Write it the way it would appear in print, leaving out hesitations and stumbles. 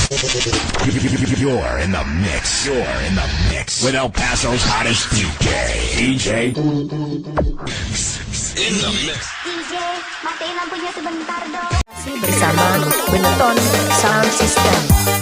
You're in the mix. You're in the mix with El Paso's hottest DJ. In the mix. DJ, matiin lampunya sebentar dong. Bersama Benetton Sound System.